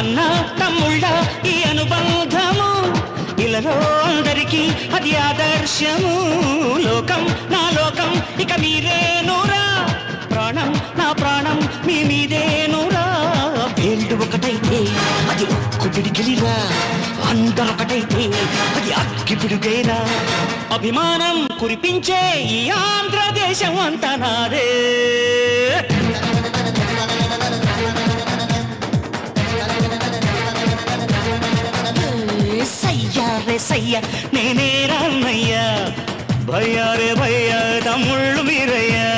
అన్న తమ్ముళ్ళ ఈ అనుబంధము ఇలలో అందరికీ అది ఆదర్శము. లోకం నా లోకం ఇక మీరేనురా, ప్రాణం నా ప్రాణం మీ మీదేనురా. వేళ్ళు ఒకటైతే అది ఒక్కుడిగిలిరా, అందరొకటైతే అది అగ్గిపిడుగేరా. అభిమానం కురిపించే ఈ ఆంధ్రదేశం అంతా నాదే. సయ్యా రే సయ్య నేనే రామయ్యా, భయ్యా రే భయ్యా తమ్ముళ్ళు మీరయ్యా.